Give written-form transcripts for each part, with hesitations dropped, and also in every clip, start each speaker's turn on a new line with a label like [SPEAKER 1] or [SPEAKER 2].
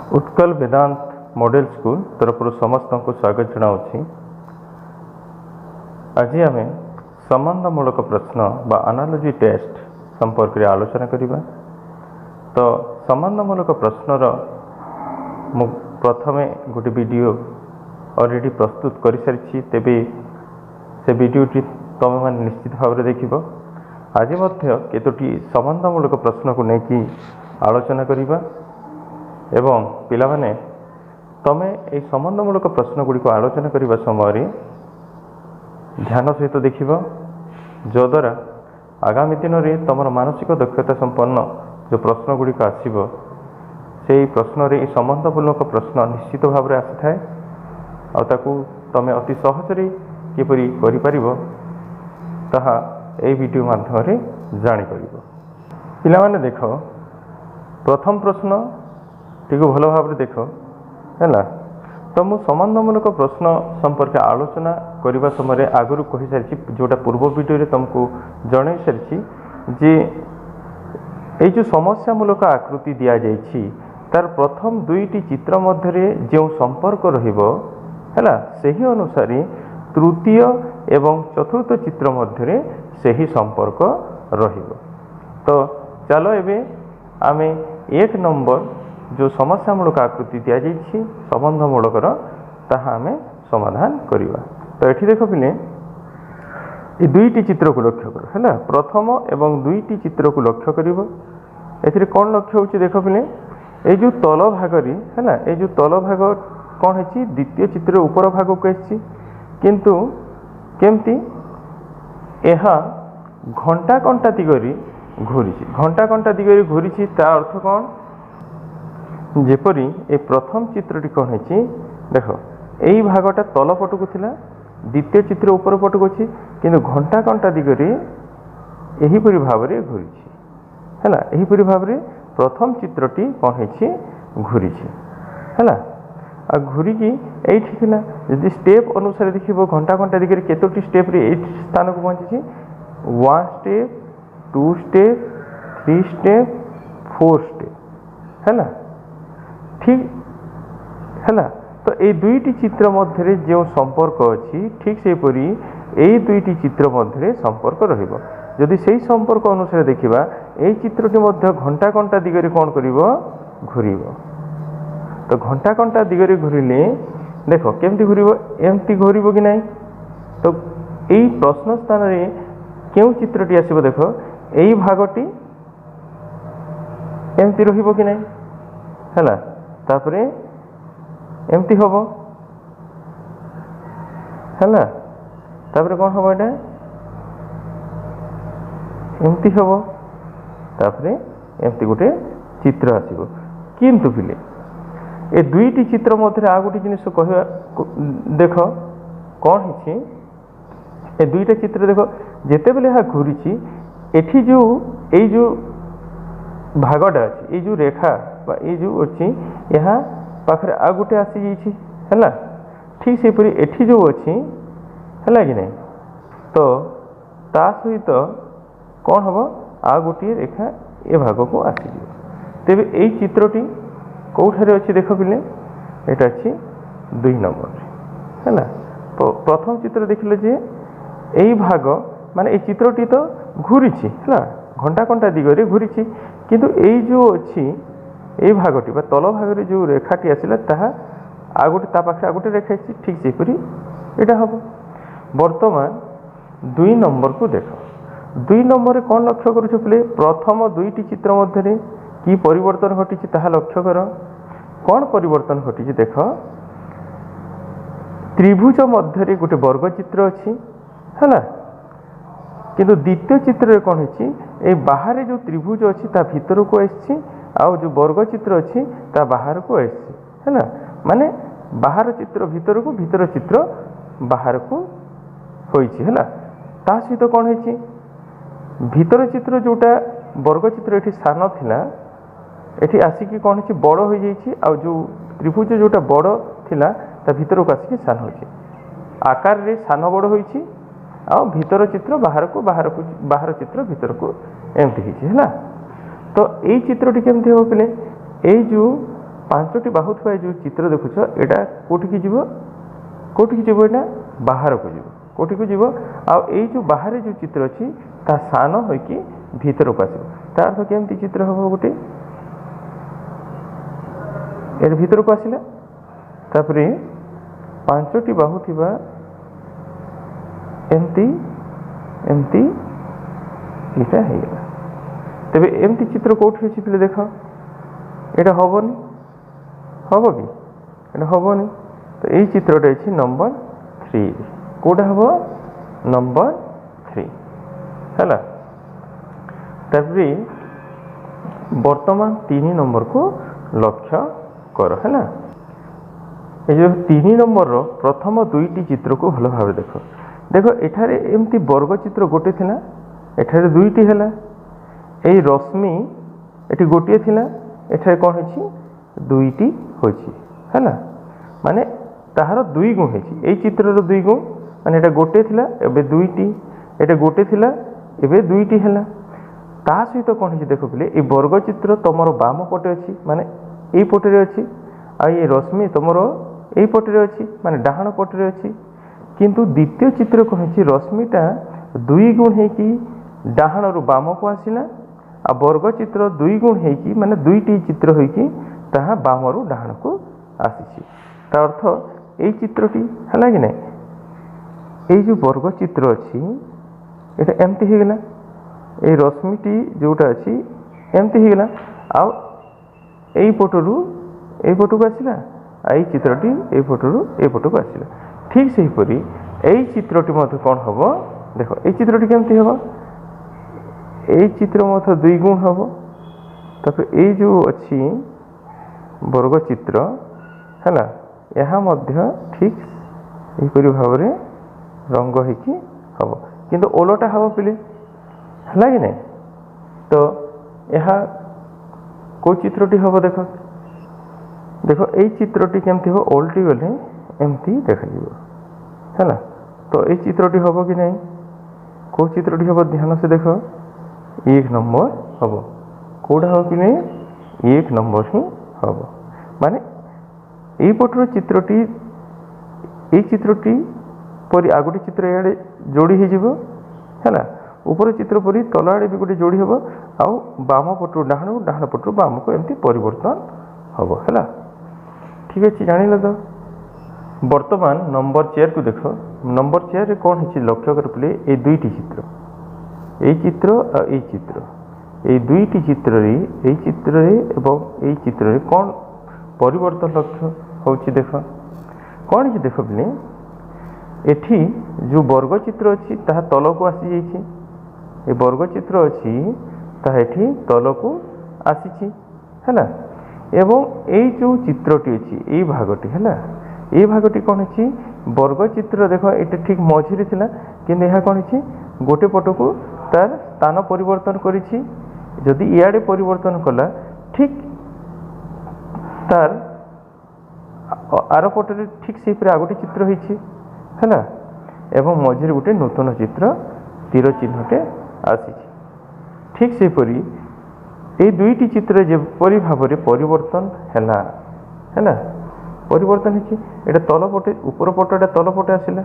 [SPEAKER 1] उत्कल वेदांत model school तरफ समस्त को स्वागत जनाऊँ। आज आम संबंधमूलक प्रश्न बा एनालॉजी टेस्ट संपर्क में आलोचना करिबा। तो संबंधमूलक प्रश्नर मु प्रथमे गोटे वीडियो ऑलरेडी प्रस्तुत कर सारी तेबे से वीडियोटी तुम मैंने निश्चित भाव में देखिब। आज केतोटी संबंधमूलक प्रश्न को लेकिन आलोचना करिबा एवं पिला माने तमे ए संबंधमूलक प्रश्न गुड़ी को आलोचना करने समय ध्यान सहित देखिब, जद्वारा आगामी दिन में तुम मानसिक दक्षता संपन्न जो प्रश्न गुड़िक आसब से प्रश्न रे संबंधमूलक प्रश्न निश्चित भाव में आसी थाए आकु तुम अति सहज किपरि करि ताहा ए वीडियो माध्यम जापर। पिला माने देख, प्रथम प्रश्न टी भल भाव देख है। तो मु संबंधमूलक प्रश्न संपर्क आलोचना करने समय आगुरी कही सारी जोटा पूर्व वीडियो तुमको जन सारी जे ये जो समस्यामूलक आकृति दि जाइए तार प्रथम दुईटी चित्र मध्य जो संपर्क रहा से ही अनुसार तृतीय एवं चतुर्थ चित्र मध्य से ही संपर्क तो चलो एबे आमे एक नंबर जो समस्यामूलक आकृति दि जाइए संबंधमूलकर ताहा आमे समाधान करिबा। तो एठी देखो पिले ये दुईटी चित्र को लक्ष्य कर है। प्रथम एवं दुईटी चित्र को लक्ष्य करिबो। एथिरे कौन लक्ष्य होची देखो पिले ए जो तल भागरी है ए जो तल भाग कौन है द्वितीय चित्र ऊपर भाग को आछि किंतु केमती एहा घंटा कंटा दिगरी घूरी घंटा कंटा दिगरी घूरी ता अर्थ कौन जेपरी ए प्रथम चित्रटी कौन है देख यही भागटा तल पटक थिला द्वितीय चित्र ऊपर पटक अच्छी किंतु घंटा कंटा दिगरे यहीपरि भाव में घूरी है। यहीपरि भाव में प्रथम चित्रटी कौन है घूरी है आ घूरी एठी थिला यदि स्टेप अनुसार देखिबो घंटा घंटा दिगरे केतोटी स्टेप रे एठी स्थान को पहुंची 1 स्टेप 2 स्टेप 3 स्टेप 4 स्टेप है ठीक है। तो ये दुईटी चित्र मध्य जो संपर्क अच्छी ठीक से परी यही दुईटी चित्र मध्य संपर्क रहिबो। जदि सेही संपर्क अनुसार देखिबा एई चित्रटी मध्य घंटा घंटा दिगरे कौन करिवो घूरिबो। तो घंटा घंटा दिगरे घूरिले देखो केमती घूरिबो एमती घूरिबो कि नहीं। तो यही प्रश्न स्थान रे केउ चित्रटी आसीबो देखो यही भागटी एमती रहिबो कि नहीं है। तापरे एमती हम है तापरे कौन हम एटा एमती हम तापरे एमती गोटे चित्र आसीबो। किंतु पिले ए दुईटी चित्र मध्य आ गोटे जिनिस कहवा देख कौन है ए दुईटा चित्र देख जेते बेले हा घूरी एठी जो ए जो भागटा अच्छी ये जो रेखा ये जो अच्छी यहाँ पाखरे आ गोटे आसी जाइए है ठीक से परी एठी जो अच्छी है कि नहीं। तो ता सहित कौन हम आ गोटे रेखा ए भाग को आसी तेबे यही चित्रटी कौठारे अच्छी देख पिले एटा अच्छी 2 नंबर है। तो प्रथम चित्र देखिले जे यही भाग माने ये चित्रटी तो घूरी है घंटा घंटा दिगरे घूरी किंतु यही जो अच्छी यही भागटी तल भाग जो रेखाटी आसला ताहा आ गोटे ता पाखे आ गोटे रेखा ठीक से परी एटा हम। वर्तमान 2 नंबर को देख 2 नंबर कौन लक्ष्य करूछ पिले प्रथम दुईटी चित्र मध्य की परिवर्तन घटी ताहा लक्ष्य कर। कौन परिवर्तन घटी देख त्रिभुज मध्य गोटे वर्ग चित्र अच्छी है किंतु द्वितीय चित्र रे कौन है बाहर जो त्रिभुज अच्छी ता भीतर को आसी आउ जो वर्ग चित्र अच्छी ता बाहर को आसी है माने बाहर चित्र भीतर को भीतर चित्र बाहर को होइछि है ता सहित कौन है भीतर चित्र जोटा वर्ग चित्र एठी स्थान थिला एठी आसिकी कौन है बड़ हो जाइछि आ जो त्रिभुज जोटा बड़ थिला ता भीतर को आसिकी स्थान होइछि आकार रे स्थान बड़ होइछि आ भीतर चित्र बाहर चित्र भीतर को एमती है। तो यही चित्रटी केमती हम पे ये जो ପାଞ୍ଚଟି ବାହୁ ଥିବା ଯେଉଁ ଚିତ୍ର ଦେଖୁଛ ଏଇଟା କେଉଁଠିକି ଯିବ ଏଇଟା ବାହାରକୁ ଯିବ। କେଉଁଠିକୁ ଯିବ? ଆଉ ଏଇ ଯେଉଁ ବାହାରେ ଯେଉଁ ଚିତ୍ର ଅଛି ତା ସାନ ହୋଇକି ଭିତରକୁ ଆସିବ। ତା ଅର୍ଥ କେମିତି ଚିତ୍ର ହେବ? ଗୋଟେ ଏর ଭିତରକୁ ଆସିଲା, ତାପରେ ପାଞ୍ଚଟି ବାହୁ ଥିବା ଏମିତି ଏଇଟା ହେଇଗଲା। ତେବେ ଏମିତି ଚିତ୍ର କେଉଁଠି ଅଛି ପିଲେ ଦେଖ? ଏଇଟା ହେବନି, ହେବ କି? ଏଇଟା ହେବନି। ତ ଏଇ ଚିତ୍ରଟା ଅଛି ନମ୍ବର 3। କେଉଁଟା ହେବ? ନମ୍ବର 3 ହେଲା। ତାପରେ ବର୍ତ୍ତମାନ 3 ନମ୍ବରକୁ ଲକ୍ଷ୍ୟ କର ହେଲା। ଏ ଯେଉଁ 3 ନମ୍ବରର ପ୍ରଥମ ଦୁଇଟି ଚିତ୍ରକୁ ଭଲ ଭାବରେ ଦେଖ। ଏଠାରେ ଏମିତି ବର୍ଗ ଚିତ୍ର ଗୋଟେ ଥିଲା, ଏଠାରେ ଦୁଇଟି ହେଲା। ଏଇ ରଶ୍ମି ଏଠି ଗୋଟିଏ ଥିଲା, ଏଠାରେ କ'ଣ ହେଇଛି? ଦୁଇଟି ହୋଇଛି ହେଲା। ମାନେ ତାହାର 2 ଗୁଣ ହେଇଛି। ଏଇ ଚିତ୍ରର 2 ଗୁଣ, ମାନେ ଏଇଟା ଗୋଟେ ଥିଲା ଏବେ ଦୁଇଟି, ଏଇଟା ଗୋଟେ ଥିଲା ଏବେ ଦୁଇଟି ହେଲା। ତା ସହିତ କ'ଣ ହେଇଛି ଦେଖ ପିଲେ, ଏଇ ବର୍ଗ ଚିତ୍ର ତୁମର ବାମ ପଟେ ଅଛି, ମାନେ ଏଇ ପଟରେ ଅଛି, ଆଉ ଏଇ ରଶ୍ମି ତୁମର ଏଇ ପଟରେ ଅଛି, ମାନେ ଡାହାଣ ପଟରେ ଅଛି। କିନ୍ତୁ ଦ୍ୱିତୀୟ ଚିତ୍ର କ'ଣ ହେଇଛି? ରଶ୍ମିଟା 2 ଗୁଣ ହେଇକି ଡାହାଣରୁ ବାମକୁ ଆସିଲା, ଆଉ ବର୍ଗ ଚିତ୍ର 2 ଗୁଣ ହେଇକି, ମାନେ ଦୁଇଟି ଚିତ୍ର ହୋଇକି ତାହା ବାମରୁ ଡାହାଣକୁ ଆସିଛି। ତା ଅର୍ଥ ଏଇ ଚିତ୍ରଟି ହେଲା କି ନାହିଁ? ଏଇ ଯେଉଁ ବର୍ଗ ଚିତ୍ର ଅଛି ଏଇଟା ଏମିତି ହେଇଗଲା, ଏଇ ରଶ୍ମିଟି ଯେଉଁଟା ଅଛି ଏମିତି ହେଇଗଲା, ଆଉ ଏଇ ପଟରୁ ଏଇ ପଟକୁ ଆସିଲା, ଆଉ ଏଇ ଚିତ୍ରଟି ଏଇ ପଟରୁ ଏଇ ପଟକୁ ଆସିଲା। ଠିକ୍ ସେହିପରି ଏଇ ଚିତ୍ରଟି ମଧ୍ୟ କ'ଣ ହେବ ଦେଖ? ଏଇ ଚିତ୍ରଟି କେମିତି ହେବ? ଏଇ ଚିତ୍ର ମଧ୍ୟ 2 ଗୁଣ ହେବ। ତାପରେ ଏଇ ଯେଉଁ ଅଛି ବର୍ଗ ଚିତ୍ର ହେଲା, ଏହା ମଧ୍ୟ ଠିକ୍ ଏହିପରି ଭାବରେ ରଙ୍ଗ ହେଇକି ହେବ, କିନ୍ତୁ ଓଲଟା ହେବ ପିଲେ, ହେଲା କି ନାହିଁ? ତ ଏହା କେଉଁ ଚିତ୍ରଟି ହେବ ଦେଖ? ଏଇ ଚିତ୍ରଟି କେମିତି ହେବ? ଓଲଟି ଗଲେ ଏମିତି ଦେଖାଯିବ ହେଲା। ତ ଏଇ ଚିତ୍ରଟି ହେବ କି ନାହିଁ? କେଉଁ ଚିତ୍ରଟି ହେବ? ଧ୍ୟାନ ସେ ଦେଖ, 1 ନମ୍ବର ହେବ। କେଉଁଟା ହେବ କି ନାହିଁ? 1 ନମ୍ବର ହିଁ ହେବ। ମାନେ ଏଇପଟର ଚିତ୍ରଟି ଏଇ ଚିତ୍ରଟି ପରି ଆଉ ଗୋଟେ ଚିତ୍ର ଇଆଡ଼େ ଯୋଡ଼ି ହେଇଯିବ ହେଲା। ଉପର ଚିତ୍ର ପରି ତଳ ଆଡ଼େ ବି ଗୋଟେ ଯୋଡ଼ି ହେବ, ଆଉ ବାମ ପଟରୁ ଡାହାଣକୁ, ଡାହାଣ ପଟରୁ ବାମକୁ ଏମିତି ପରିବର୍ତ୍ତନ ହେବ ହେଲା। ଠିକ୍ ଅଛି, ଜାଣିଲ ତ? ବର୍ତ୍ତମାନ ନମ୍ବର 4କୁ ଦେଖ। ନମ୍ବର 4ରେ କ'ଣ ହେଇଛି ଲକ୍ଷ୍ୟ କରି ପିଲେ? ଏଇ ଦୁଇଟି ଚିତ୍ର, ଏଇ ଚିତ୍ର ଆଉ ଏଇ ଚିତ୍ର, ଏଇ ଦୁଇଟି ଚିତ୍ରରେ, ଏଇ ଚିତ୍ରରେ ଏବଂ ଏଇ ଚିତ୍ରରେ କ'ଣ ପରିବର୍ତ୍ତନ ଲକ୍ଷ୍ୟ ହେଉଛି ଦେଖ? କ'ଣ ହେଇଛି ଦେଖ ପିଲେ? ଏଠି ଯେଉଁ ବର୍ଗ ଚିତ୍ର ଅଛି ତାହା ତଳକୁ ଆସିଯାଇଛି, ଏ ବର୍ଗ ଚିତ୍ର ଅଛି ତାହା ଏଠି ତଳକୁ ଆସିଛି ହେଲା। ଏବଂ ଏଇ ଯେଉଁ ଚିତ୍ରଟି ଅଛି ଏଇ ଭାଗଟି ହେଲା, ଏଇ ଭାଗଟି କ'ଣ ହେଇଛି? ବର୍ଗ ଚିତ୍ର ଦେଖ ଏଇଟା ଠିକ୍ ମଝିରେ ଥିଲା, କିନ୍ତୁ ଏହା କ'ଣ ହେଇଛି? ଗୋଟେ ପଟକୁ ତାର ସ୍ଥାନ ପରିବର୍ତ୍ତନ କରିଛି। ଯଦି ଇଆଡ଼େ ପରିବର୍ତ୍ତନ କଲା, ଠିକ୍ ତାର ଆର ପଟରେ ଠିକ୍ ସେହିପରି ଆଉ ଗୋଟେ ଚିତ୍ର ହେଇଛି ହେଲା, ଏବଂ ମଝିରେ ଗୋଟେ ନୂତନ ଚିତ୍ର ତୀର ଚିହ୍ନଟେ ଆସିଛି। ଠିକ୍ ସେହିପରି ଏଇ ଦୁଇଟି ଚିତ୍ର ଯେପରି ଭାବରେ ପରିବର୍ତ୍ତନ ହେଲା ପରିବର୍ତ୍ତନ ହେଇଛି। ଏଇଟା ତଳ ପଟେ, ଉପର ପଟଟା ତଳ ପଟେ ଆସିଲା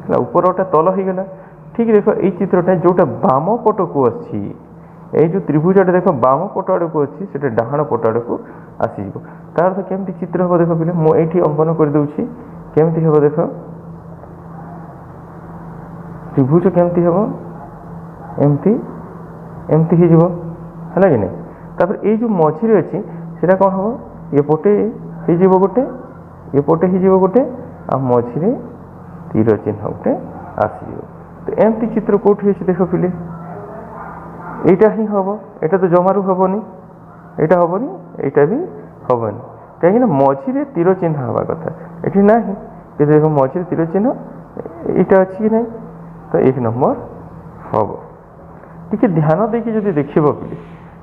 [SPEAKER 1] ହେଲା, ଉପରଟା ତଳ ହେଇଗଲା। ଠିକ୍ ଦେଖ ଏଇ ଚିତ୍ରଟା ଯେଉଁଟା ବାମ ପଟକୁ ଅଛି, ଏଇ ଯେଉଁ ତ୍ରିଭୁଜଟା ଦେଖ ବାମ ପଟ ଆଡ଼କୁ ଅଛି, ସେଟା ଡାହାଣ ପଟ ଆଡ଼କୁ ଆସିଯିବ। ତା ଅର୍ଥ କେମିତି ଚିତ୍ର ହେବ ଦେଖ ପିଲେ? ମୁଁ ଏଇଠି ଅଙ୍କନ କରିଦେଉଛି, କେମିତି ହେବ ଦେଖ? ତ୍ରିଭୁଜ କେମିତି ହେବ? ଏମିତି ହେଇଯିବ ହେଲା କି ନାହିଁ? ତାପରେ ଏଇ ଯେଉଁ ମଝିରେ ଅଛି ସେଇଟା କ'ଣ ହେବ? ଏପଟେ ହେଇଯିବ ଗୋଟେ, ଏପଟେ ହେଇଯିବ ଗୋଟେ, ଆଉ ମଝିରେ ତୀର ଚିହ୍ନ ଗୋଟେ ଆସିଯିବ। ତ ଏମିତି ଚିତ୍ର କେଉଁଠି ଅଛି ଦେଖ ପିଲେ? এইটা ହିଁ ହେବ। ଏଇଟା ତ ଜମାରୁ ହେବନି, ଏଇଟା ହେବନି, ଏଇଟା ବି ହେବନି। କାହିଁକିନା ମଝିରେ ତୀର ଚିହ୍ନ ହେବା କଥା, ଏଠି ନାହିଁ। କିନ୍ତୁ ଦେଖ ମଝିରେ ତୀର ଚିହ୍ନ ଏଇଟା ଅଛି କି ନାହିଁ? ତ 1 ନମ୍ବର ହେବ। ଟିକେ ଧ୍ୟାନ ଦେଇକି ଯଦି ଦେଖିବ ପିଲେ,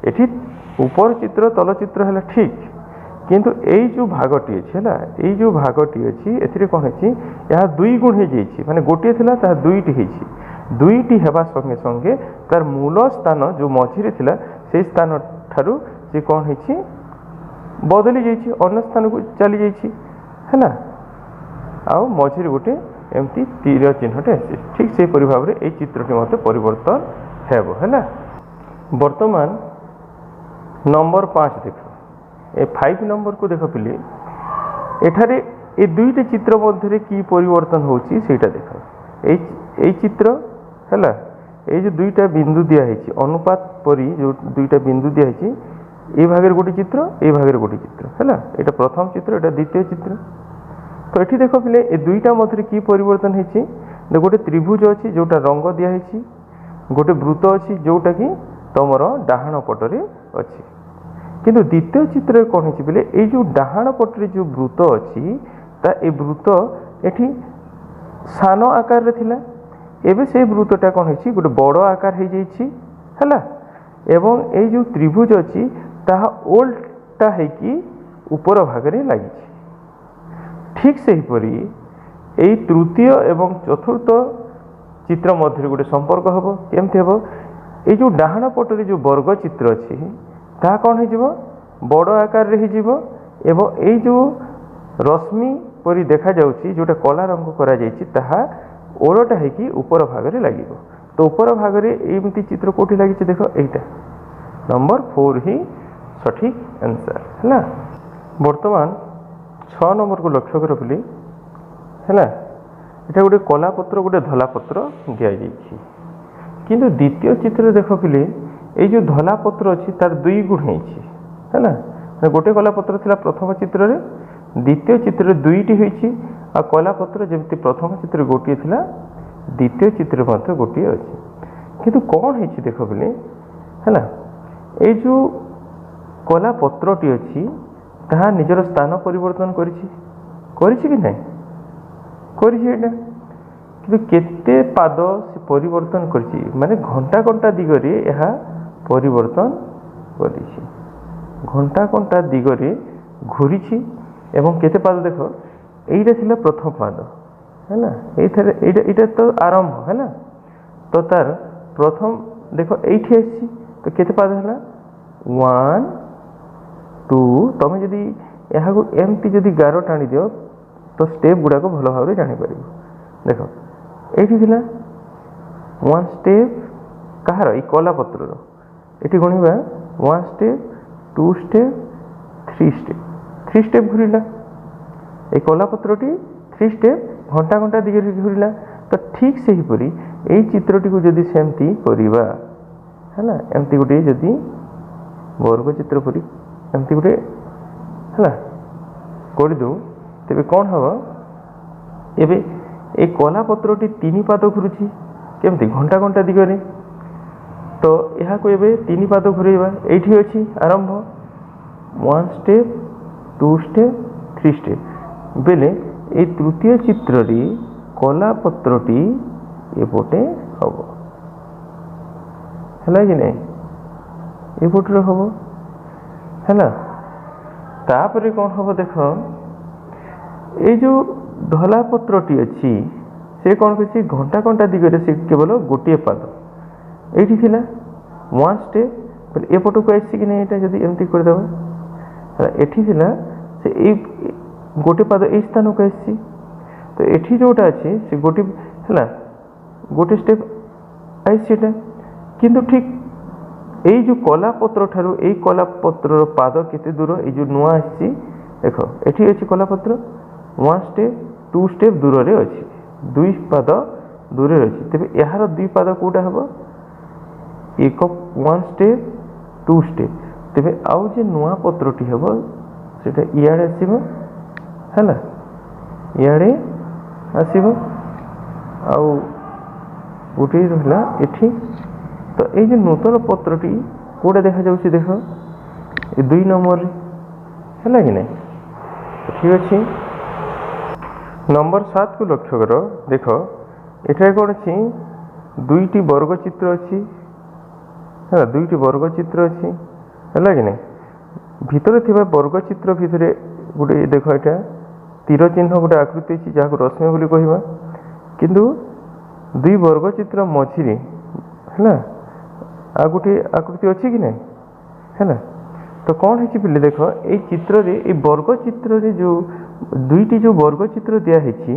[SPEAKER 1] ଏଠି ଉପର ଚିତ୍ର ତଳ ଚିତ୍ର ହେଲା ଠିକ୍, କିନ୍ତୁ ଏଇ ଯେଉଁ ଭାଗଟି ଅଛି ହେଲା, ଏଇ ଯେଉଁ ଭାଗଟି ଅଛି ଏଥିରେ କ'ଣ ହେଇଛି? ଏହା 2 ଗୁଣ ହେଇଯାଇଛି, ମାନେ ଗୋଟିଏ ଥିଲା ତାହା 2ଟି ହେଇଛି। 2ଟି ହେବା ସଙ୍ଗେ ସଙ୍ଗେ ତାର ମୂଳ ସ୍ଥାନ ଯେଉଁ ମଝିରେ ଥିଲା ସେଇ ସ୍ଥାନ ଠାରୁ ସେ କ'ଣ ହେଇଛି? बदली जाइए अन्य स्थान को चली जाइए है आउ मझिरे गोटे एमती तीर चिन्हटे आसी ठीक से भाव में ये चित्रटी मत परिवर्तन है बर्तमान नंबर 5 देख ए 5 नंबर को देख पिले एठारे ए दुईटे चित्र मध्य की परिवर्तन होची सेटा देख ए चित्र है ये जो दुईटा बिंदु दिखाई अनुपात परी जो दुईटा बिंदु दिखाई ये भाग गोटे चित्र ये भाग गोटे चित्र है यहाँ प्रथम चित्र यहाँ द्वितीय चित्र तो ये देख पिले ए दुईटा मध्य की परिवर्तन होती गोटे त्रिभुज अच्छी जोटा रंग दिखाई गोटे वृत्त अच्छी जोटा कि तुम डाहाण पटरे अच्छी किंतु द्वितीय चित्र कौन है बोले ये जो डाहाण पटरे जो वृत्त अच्छी ता ए वृत्त एठी सान आकार रे थिला एबे से वृत्तटा कौन है गोटे बड़ आकार हो जाइए है एवं ये जो त्रिभुज अच्छी ताहा ओल्टा है ऊपर भागरे लगी ठीक से हीपरी यही तृतीय एवं चतुर्थ चित्र मध्य गोटे संपर्क हम केमती हम ये जो डाहाण पटरे जो वर्ग चित्र अच्छी ता कौन हो बड़ आकार रे हो एवं ये जो रश्मि परी देखा जाउची जोटा कला रंग करा जाइछि ताहा ओलटा है कि ऊपर भाग में लगे तो ऊपर भाग में एमती चित्र कोठी लगी देख यहीटा नंबर 4 ही सठिक आंसर है बर्तमान 6 नंबर को लक्ष्य कर बोली है यहाँ गोटे कला पत्र गोटे धला पत्र दि जाइए किंतु द्वितीय चित्र देख पिले ये जो धला पत्र अच्छी तार 2 गुण है गोटे कला पत्र थिला प्रथम चित्र रे द्वितीय चित्र 2टी होती आ कला पत्र जमी प्रथम चित्र गोटे थिला द्वितीय चित्र मध्य गोटे अच्छी किंतु कौन है देख बोले है ये जो कला पत्रटी अच्छी ताहा निजर स्थान परिवर्तन करिछि कि नहीं करिछि कि केते पाद से परिवर्तन करिछि माने घंटा घंटा दिगरे यह परिवर्तन करिछि घंटा घंटा दिगरे घूरी एवं केते पाद देख यहीटा थिला प्रथम पाद है ना ये तो आरंभ है ना तो तार प्रथम देख ये तो केते पाद है 1 2 तुम जदि यहाँ एमती जदि गार टाणी दियो तो स्टेप गुड़ाक भल भाव में जापर देख ये 1 स्टेप कहार ये कला पत्र ये गणवा 1 स्टेप 2 स्टेप 3 स्टेप घूरला ये कला पत्रटी 3 स्टेप घंटा घंटा दिगरे घूरला तो ठीक से हीपरी यही चित्रटी को जदि सेमती करवा है ना एमती गोटे जदि वर्ग चित्र परी एमती गोटे है करदे तेरे कौन हम एबे ए कला पत्रटी 3 पाद घुरुची केमती घंटा घंटा दिगरे तो यहाँ को एबे 3 पाद घुरेवा एठी अछि आरंभ 1 स्टेप 2 स्टेप 3 स्टेप बेले ए तृतीय चित्र रे कला पत्रटी एपटे हम है कि नहीं एपटे हम है तापर कौन हम देख ये जो धला पत्रटी अच्छी से कौन कर घंटा घंटा दिगरे से केवल गोटे पाद ये थिला 1 स्टेप एपट को आसी कि नहीं जब एमती करदे एठी थिला से गोटे पाद ए स्थान को आसी तो एठी जोटा अच्छी से गोटे है गोटे स्टेप आईटा किंतु ठीक यही जो कला पत्र ठारू यही कला पत्र पाद केते दूर ये जो नुआ आसी देख एठी अच्छी कला पत्र 1 स्टेप 2 स्टेप दूर रे अच्छी 2 पाद दूर अच्छी तेज यार 2 पाद कौटा हम एक 1 स्टेप 2 स्टेप तेज आउ जे नुआ पत्रटी हम से इे आसब है इे आसब आउ गोटे रहा एठी तो ये जो नूतन पत्रटी कौटा देखा जाऊँगी देख ये 2 नंबर है कि नहीं ठीक अच्छे नंबर 7 को लक्ष्य कर देख ये कौन अच्छी 2टी वर्ग चित्र अच्छी है 2टी वर्ग चित्र अच्छी है कि नहीं भितर थिबा वर्ग चित्र भितर गोटे देख यहाँ तीर चिन्ह गोटे आकृति अच्छी जहाँ रश्मि बोली कहवा किंतु 2 वर्ग चित्र मझिरे है आ गोटे आकृति अच्छी कि नहीं है तो कौन है पिले देख ये चित्र रे ये वर्ग चित्र रे जो दुईटी जो वर्ग चित्र दिखाई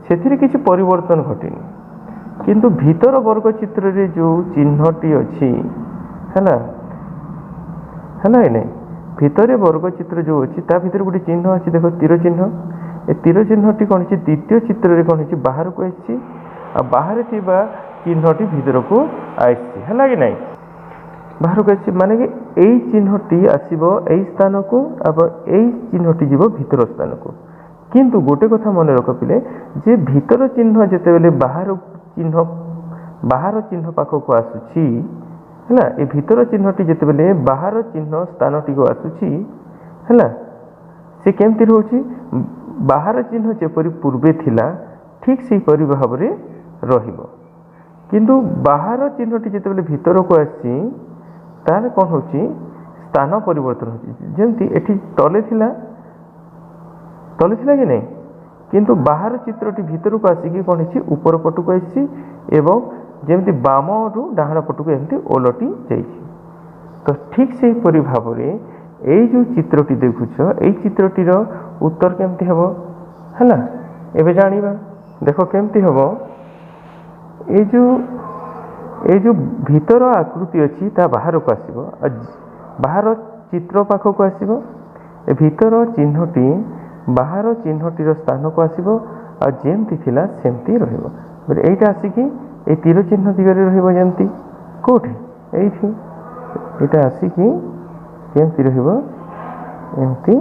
[SPEAKER 1] से किसी परिवर्तन घटनी किंतु भीतर वर्ग चित्र रे जो चिन्हटी अच्छी है नहीं भितर वर्ग चित्र जो अच्छी ता भीतर गोटे चिन्ह अच्छी देख तीर चिन्ह ए तीर चिन्हटी कौन द्वितीय चित्र रे कौन बाहर को आसी बाहर चिन्हटी भीतर को आसी है कि नहीं बाहर को आसी माने कि यही चिन्हटी आसो यही स्थान को अब यही चिन्हटी जीव भीतर स्थान को किंतु गोटे कथा मन रख पिले जे भीतर चिन्ह जिते बेले बाहर चिन्ह पाखक आसुची है ये भीतर चिन्हटी जिते बेले बाहर चिन्ह स्थानटी को आसुची है से केमती रोची बाहर चिन्ह जेपरी पूर्वे थिला ठीक से भाव में रहिबो किंतु बाहर चिन्हटी जिते बेले भीतर को आसी तार कौन हो स्थान परिवर्तन होमती एठी तले थिला कि नहीं किंतु बाहर चित्रटी भीतर को आसिकी कौन है ऊपर पट को आसी एवं जमती बाम रु डाहाण पट को एमती ओलटी जाइए तो ठीक से भाव में यही जो चित्रटी देखुच यही चित्रटीर उत्तर केमती हम है एवं जाना देख केमती हम ये जो भीतर आकृति अच्छी ता बाहर को आसो बाहर चित्र पाख को आसो भीतर चिन्हटी बाहर चिन्हटीर स्थान को आसो आमती थिला सेमती रही एटा आसिकी ये तीर चिन्ह दिगरे रही कौटी ये आसिकी केमती रमती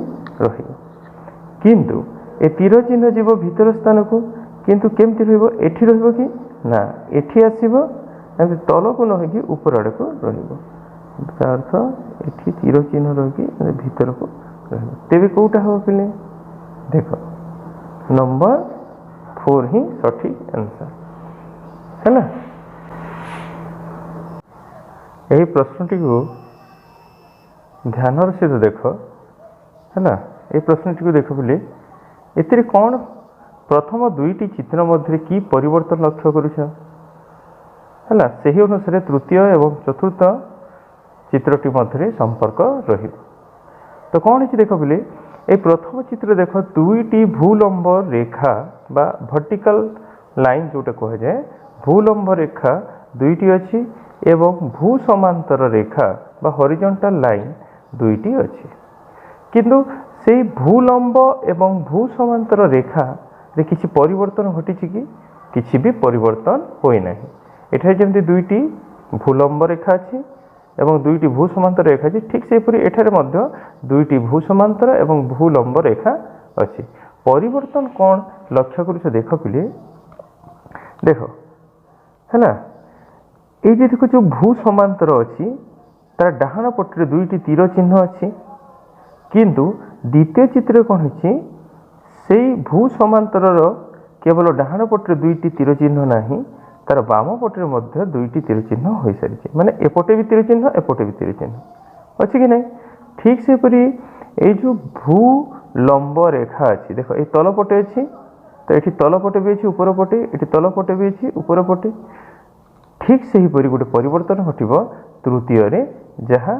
[SPEAKER 1] किंतु ए तीर चिन्ह जीव भीतर स्थान को किंतु केमती रही कि ना एठी आसो तल को न होगी ऊपर आड़ को अर्थ ये तीर चिन्ह रही भीतर को तेरे कौटा हम पिले देख नंबर 4 ही सठिक आंसर है ना यही प्रश्नटी को ध्यान सहित देख है ना ये प्रश्नटी को देख बोले एतिर कौन प्रथम दुईटी चित्र मध्य की परिवर्तन लक्ष्य करुछ है से ही अनुसार तृतीय एवं चतुर्थ चित्रटी मध्य संपर्क रही तो कौन है देख बोले ये प्रथम चित्र देख दुईटी भूलंब रेखा बा वर्टिकल लाइन जोटा कह जाए भूलंब रेखा दुईटी अच्छी एवं भू समांतर रेखा बा हॉरिजॉन्टल लाइन दुईटी अच्छी किंतु से भूलंब एवं भू समांतर रेखा रे किसी परिवर्तन घटी कि किसी भी परिवर्तन होई नहीं एठारे जमती दुईटी भूलंब रेखा अच्छी एवं दुईटी भू समांतर रेखा अच्छी ठीक से एठारे मध्य दुईटी भू समांतर एवं भूलंब रेखा अच्छी परिवर्तन कौन लक्ष्य कर देख पिले देख है ना ये देख जो भू समांतर अच्छी तार डाहाण पटे दुईटी तीर चिन्ह अच्छी किंतु द्वितीय चित्र कौन है से भू समांतर केवल डाहाण पटे दुईटी तीर चिन्ह नहीं तार बाम पटे मध्य दुईटी तीर चिन्ह हो सारी माने एपटे भी तीर चिन्ह एपटे भी तीर चिन्ह अच्छी कि नहीं ठीक से ये जो भू लंब रेखा अच्छी देख ये तल पटे अच्छी तो ये तल पटे भी अच्छी ऊपर पटे ये तल पटे भी अच्छी ऊपर पटे ठीक से ही गोटे परिवर्तन घटब तृतीय रे जहाँ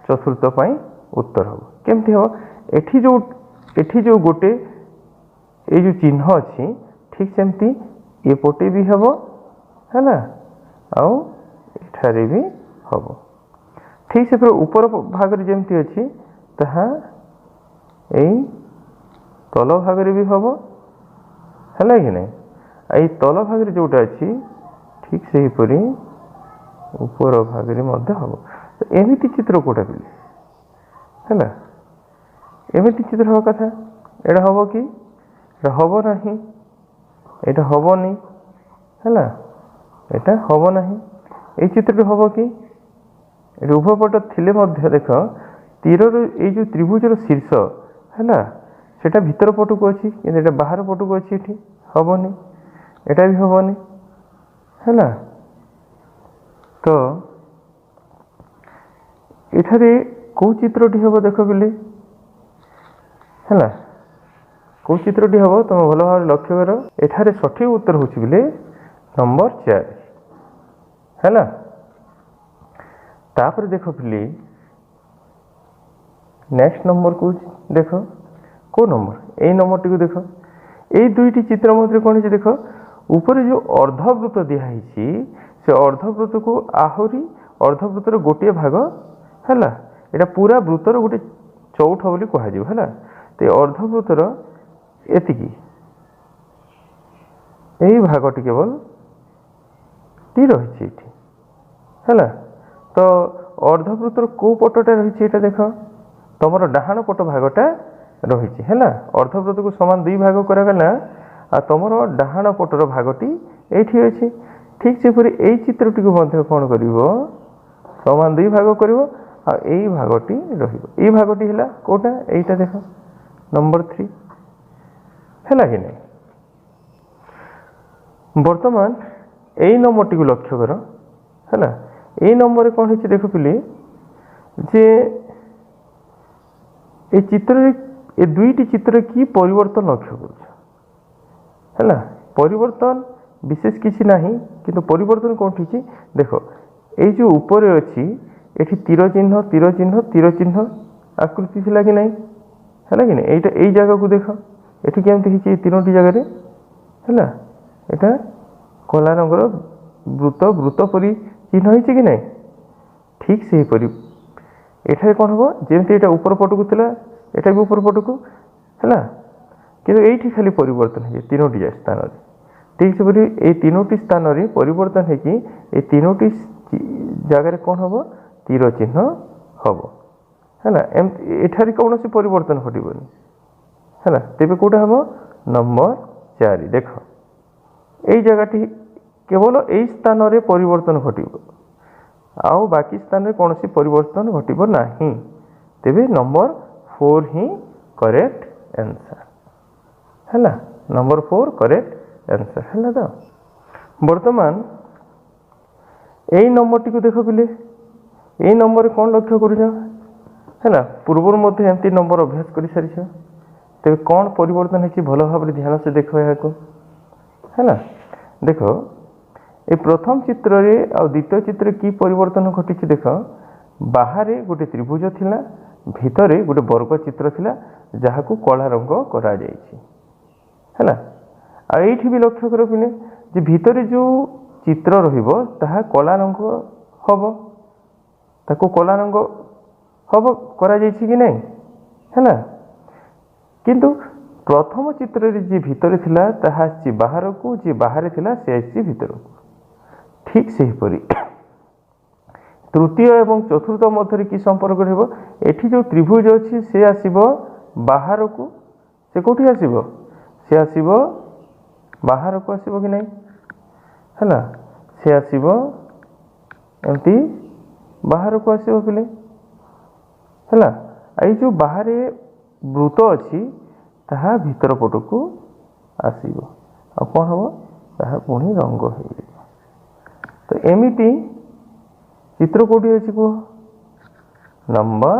[SPEAKER 1] चतुर्थ पाई उत्तर हम केमती हम एठी जो गोटे ये जो चिन्ह अच्छी ठीक सेमती ये पटे भी हम है ना आठारे भी हम ठीक से फिर ऊपर भाग जमती अच्छी ताहा यही तल भाग भी हम है कि नहीं आई तल भाग जोटा अच्छी ठीक से हीपरी ऊपर भाग हम तो एमती चित्र कोटा पिले है ना एमती चित्र हवा कथा एटा हम कि हम ना एटा हमनी है ना एटा हम ना ये चित्र हम कि उभय पट थिले मध्य देख तीर ये जो त्रिभुजर शीर्ष है ना सेटा भीतर पट को अच्छी कि बाहर पट को अच्छी ये हमनी एटा भी हमनी है ना तो एठारे कौ चित्रटी हम देख बिले है ना कौ चित्रटी हम तुम भल भाव लक्ष्य कर एठारे सठिक उत्तर हो नंबर 4 है ना तापर देख पिले नेक्स्ट नंबर को देख को नंबर ए नंबर टी देख ये दुईटी चित्र मध्य कौन है देख ऊपर जो अर्धवृत्त दिखाई से अर्धवृत्त को आहरी अर्धवृत्तर गोटे भाग है यहाँ पूरा वृत्तर गोटे चौठ बोली कहुए तो अर्धवृत्तर एति यही भागटी केवल टी रही है तो अर्धवृत्तर को पटटा रही देख तुम डाहाण पट भागटा रही है अर्धवृत्त को समान दुई भाग करागला आ तुम डाहाण पटर भागटी ये अच्छी ठीक से यही चित्रटी को कौन कर समान दुई भाग कर भागटी रही भागटी है कौटा यहीटा देख नंबर 3 है कि नहीं। बर्तमान यही नंबर टी लक्ष्य कर है यही नंबर कौन है देख पिले जे ये चित्र ये दुईटी चित्र की परिवर्तन लक्ष्य कर परिवर्तन विशेष किसी ना किंतु परिवर्तन कौन थी देख ये जो ऊपर अच्छी ये तीर चिन्ह तीर चिन्ह तीर चिन्ह आकृति थिला कि नहीं है कि नहीं एटा यही जगह को देख ये केमती तीनोटी जगह है यहाँ कला रंगर वृत्त वृत्त परी चिन्ह हो कि नहीं ठीक से हीपरी एठारे कौन हम जमी यहाँ ऊपर पटक था एटा भी ऊपर पटक है कि ये खाली परिवर्तन है तीनोटी स्थान ठीक से ये तीनोटी स्थान परिवर्तन है तीनोटी जगार कौन हम तीर चिन्ह हम है एठारे कौन सी परिवर्तन घटबनी है तेज कौटा हम नंबर 4 देख यही जगह केवल यही स्थान में परिवर्तन घटब आउ बाकी स्थान में कौन सी परिवर्तन घटब ना तेरे नंबर 4 ही करेक्ट आंसर है नंबर 4 करेक्ट आंसर है तो बर्तमान यही नंबर टी देख पिले यही नंबर कौन लक्ष्य कर पूर्व मध्य एमती नंबर अभ्यास कर सारी तेरे कौन परिवर्तन है भल भाव ध्यान से देख यहाँ है देख ये प्रथम चित्र रे आ द्वितीय चित्र की परिवर्तन घटी देख बाहर गोटे त्रिभुज थिला भितर गोटे वर्ग चित्र थिला जहाँ को कला रंग करा है ये भी लक्ष्य कर पिले जे भितर जो चित्र रहिबो ताहा कला रंग हम ताको कला रंग हम करा कि नहीं है किंतु प्रथम चित्र रे जी भितर थिला ताहा आसी बाहर को जी बाहर थिला से आसी भितर को ठीक से हीपरी तृतीय एवं चतुर्थ मध्य की संपर्क रहिबो एठी जो त्रिभुज अच्छी से आसीबो बाहर को से कोठी आसीबो से आसीबो बाहर को आसीबो कि नहीं है से आसीबो एमती बाहर को आसीबो पिले है आई जो बाहर वृत्त अच्छी ताहा भीतर पट को आसीबो आ कौन हम ताहा पुणी रंग हो तो एमिति चित्र कोटी अच्छी कह नंबर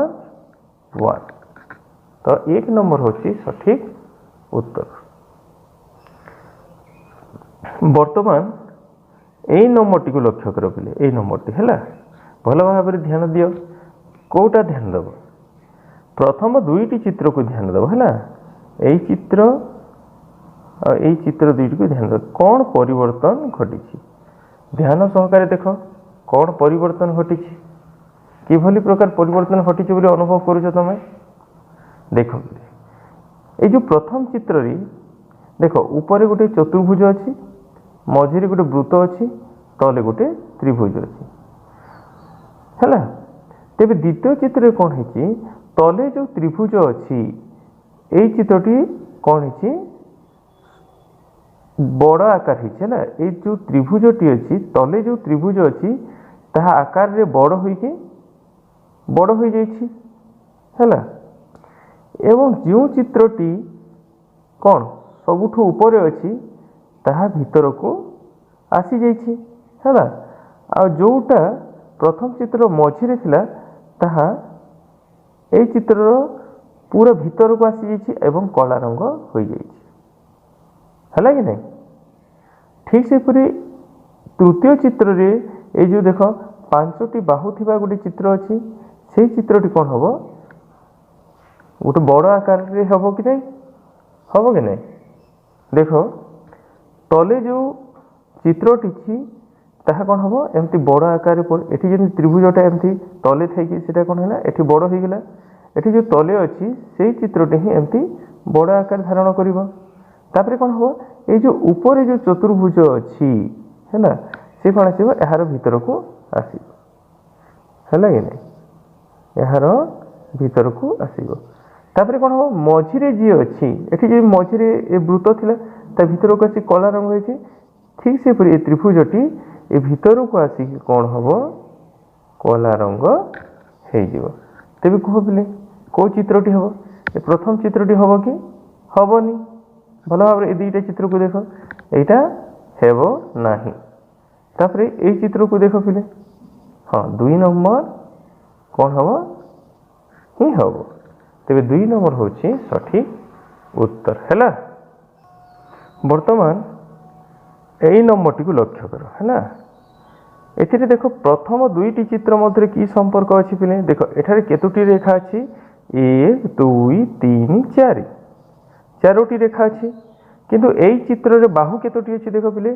[SPEAKER 1] 1 तो 1 नंबर होची सठिक उत्तर। बर्तमान यही नंबर टी लक्ष्य कर पिले यही नंबर टी है भल भाव ध्यान दियो कौटा ध्यान दब प्रथम दुईटी चित्र को ध्यान दब है यही चित्र यही चित्र दुईटी को ध्यान दब कौन परिवर्तन घटी ध्यान सहकारे देख कौन परिवर्तन घटी किभली प्रकार परिवर्तन घटी बोली अनुभव करुଛ तमें देख ये जो प्रथम चित्र री देख ऊपर गोटे चतुर्भुज अच्छी मझिरे गोटे वृत्त अच्छी तले गोटे त्रिभुज अच्छी है तेरे द्वितीय चित्र कौन है तले जो त्रिभुज अच्छी यही चित्रटी कौन है बड़ आकार है ये जो त्रिभुजटी अच्छी तले जो त्रिभुज अच्छी ताहा आकार रे बड़ हो जाइछि है एवं जो चित्रटी कौन सबुठ ऊपर अच्छी ताहा भीतर को आसी जाइछि है आ जोटा प्रथम चित्र मझिरे थिला ताहा ए चित्र पूरा भीतर को आसी जाइछि एवं कला रंग हो जाइछि है कि नहीं ठीक से पूरी तृतीय चित्र रे ये जो देख 5टी बाहु थिबा गोटे चित्र अच्छी से चित्रटी कौन हम गोटे बड़ आकार हम कि नहीं, हम कि नहीं। देख तले जो चित्रटी ताहा कौन हम एमती बड़ आकार एटी जमी त्रिभुजटा एमती तले थी कौन है एटी बड़ हो गला। एटी जो तले अच्छी से चित्रटी ही एमती बड़ आकार धारण कर कौन हम ये जो ऊपर जो चतुर्भुज अच्छी है सी कौन आस यार भीतर को आस है कि नहीं, यार भीतर को आसो। तापर कौन हम मझीरे जी अच्छी एटी जो मझीरे ये वृत्त थिला ता भीतर को आसी कला रंग होती ठीक से ये त्रिभुजटी ये भीतर को आसिक कौन हम कला रंग हो। तेज कह पे कौ चित्रटी हम ये प्रथम चित्रटी हम कि हेनी। भल भाव ये दुईटा चित्र को देख यहाँ हेब ना। तापर ये चित्र को देख पे हाँ 2 नंबर कौन हम ही हम। तेरे 2 नंबर हूँ सठिक उत्तर है। बर्तमान यही नंबर टी को लक्ष्य कर है। एथिरे देख प्रथम 2टी चित्र मध्य कि संपर्क अच्छी पे देख एठारे केतोटी रेखा अच्छी 1 2 3 4 4टी रेखा अच्छी किंतु यही चित्र रे बाहु केतोटी अच्छी देख पे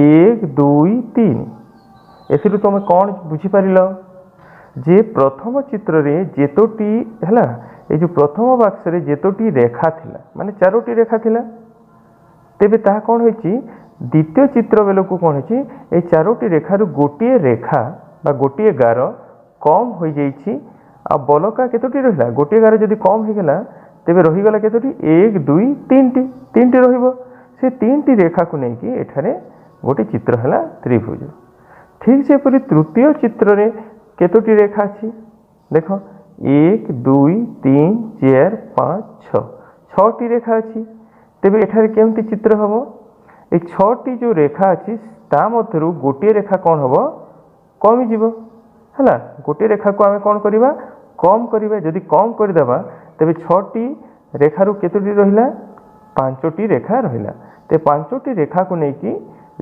[SPEAKER 1] 1 2 3। एथिरु तुम कौन बुझीपार जे प्रथम चित्र रे जेतोटी है ये जो प्रथम बाक्स रे जेतोटी रेखा थिला माने 4टी रेखा थिला तेबे ताहा कौन होईची द्वितीय चित्र बेल को कौन होईची ए 4टी रेखार गोटे रेखा बा गोटे गार कम हो जाइछि आ बलका केतोटी रहिला गोटे गार जदि कम हो गला तेबे रहीगला केतोटी 1 2 3टी रहिबो से 3टी रेखा को लेकिन एठारे गोटे चित्र है त्रिभुज। ठीक से परी तृतीय चित्र रे केतोटी रेखा अच्छी देख 1 2 3 4 5 6 6टी रेखा अच्छी तेबे एठारे केमती चित्र हम ये 6टी जो रेखा अच्छी ता मध्यरु गोटे रेखा कौन हम कमी जीव है गोटे रेखा को आम कौन करवा कम करवा जदि कम करदेबा तेबे 6टी रेखार केतोटी रहिला 5टी रेखा रहिला ते 5टी रेखा को लेकिन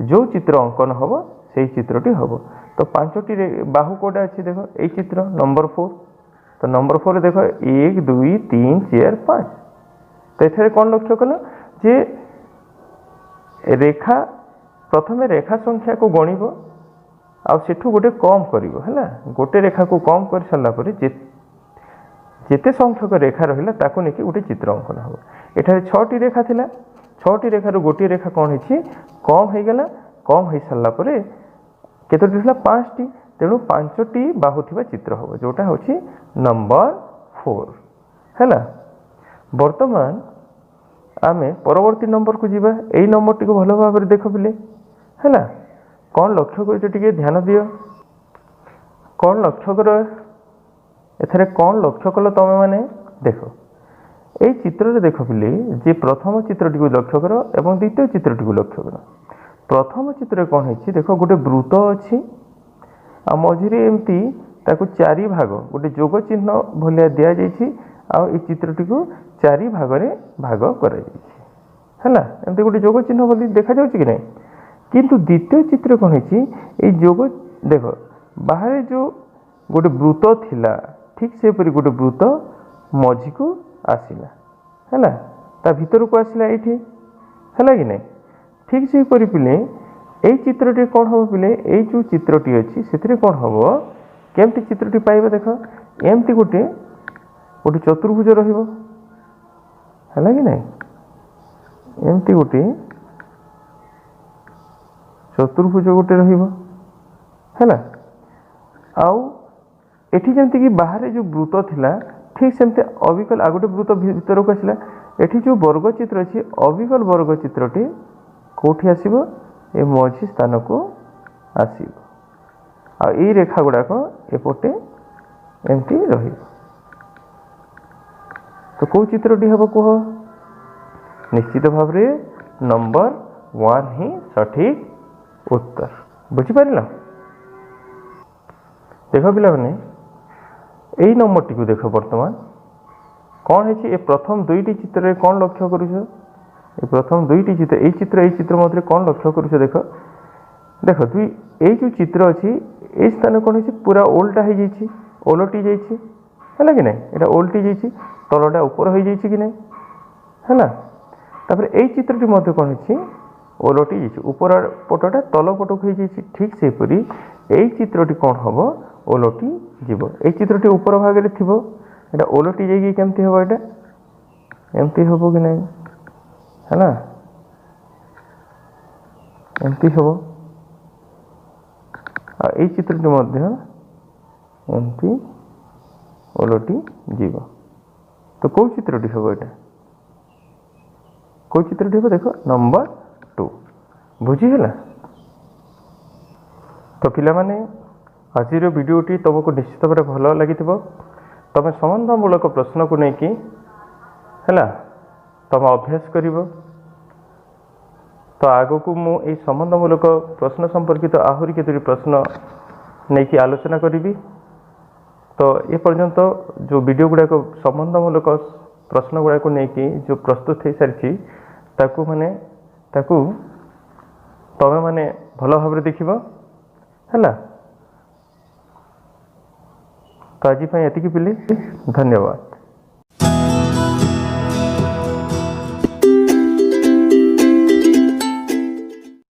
[SPEAKER 1] जो चित्र अंकन हम से चित्रटी हम। तो 5टी बाहु कोटा अच्छी देख ये चित्र नंबर 4 तो नंबर 4 देख 1 2 3 4 5। तो ये कौन लक्ष्य कल जे रेखा प्रथम रेखा संख्या को गणिब आठू गोटे कम कर गोटे रेखा को कम कर सारापर जेते संख्यक रेखा रहा ताको लेकिन गोटे चित्र अंकन हम। एठारे 6टी रेखा थिला 6टी रेखार गोटे रेखा कौन होती कम हो गला कम हो सारापर केतोटी रहा 5टी तेणु 5टी बाहु थिबा चित्र हम जोटा हूँ नंबर 4 है। वर्तमान आमे परवर्ती नंबर को जीवा यही नंबर टी को भल भाव देख पे है कौन लक्ष्य कर ध्यान दियो कौन लक्ष्य कर एथरे कौन लक्ष्य कल तुम मैंने देख यही चित्र देख पे जे प्रथम चित्रटी को लक्ष्य कर एवं द्वितीय चित्रटी को लक्ष्य कर। प्रथम चित्र कौन है देख गोटे वृत्त अच्छी आ मझिरे एमती ताकू 4 भाग गोटे जोग चिन्ह भलिया दि जाइए आ चित्रटी को 4 भाग रे भाग कर एमती गोटे जोग चिन्ह बोली देखा जाउछि कि नहीं। किंतु द्वितीय चित्र कौन है जोग देख बाहर जो गोटे वृत्त थिला ठीक से परी गोटे वृत्त मझी को आसला है ता भीतर को आसला ये है कि नहीं। ठीक से परी पिले यही चित्रटी कौन हम पिले ये जो चित्रटी अच्छी से कौन हम केमती चित्रटी पाइबा देख एमती गोटे गोटे चतुर्भुज रहिबो है कि नहीं एमती गोटे चतुर्भुज गोटे रहिबो है आउ एठी जमती कि बाहर जो वृत्त थिला ठीक सेमते अविकल आ गोटे वृत्त भीतर को आसला एठी जो वर्ग चित्र अच्छी अविकल वर्ग चित्रटी कौटी आसीबो ए मझी स्थान को आसीबो आ ई रेखा गुड़ाक एपटे एमती रहिबो। तो कौ चित्रटी हम कह निश्चित भाव रे नंबर 1 ही सठिक उत्तर बुझीपार। देख पिला मैंने यही नंबर टी को देख वर्तमान कौन है ये प्रथम 2टी चित्र रे कौन लक्ष्य करुछ ये प्रथम 2टी चित्र यही चित्र मध्य कौन लक्ष्य करुछ देख देख दुई यही जो चित्र अच्छी ये स्थान कौन है पूरा ओल्टा हो ओलटी जाइए है कि नहीं एटा ओल्टी जाइए तलटा ऊपर हो जाइए कि नहीं है तापर यही चित्रटी मध्य कौन है ओलटी जाइए ऊपर पटटा तल पटक हो जाइए ठीक से परी यही चित्रटी कौन हम ओलटी जीव यही चित्रटी ऊपर भाग में थी एटा ओलटी जाइए केमती हम एटा एमती हम कि नहीं है एमती हम आई चित्रटी मध्य एमती ओलटी जीव तो कौ चित्रटी हम एटा कौ चित्रटी हम देख नंबर 2 बुझीगला। तो पिला माने आज वीडियोटी तुमको निश्चित भाव भल लगी तुम संबंधमूलक प्रश्न को लेकिन है तुम अभ्यास कर तो आग को मुझे संबंधमूलक प्रश्न संपर्कित आहरी केतोटी प्रश्न नहीं कि आलोचना करी। तो ये पर्यंत जो वीडियो गुड़ाक संबंधमूलक प्रश्न गुड़ाक लेकिन जो प्रस्तुत हो सारी ताकू माने ताकू तमें माने भल भाव देख है। तो आज एतिकी पिले धन्यवाद।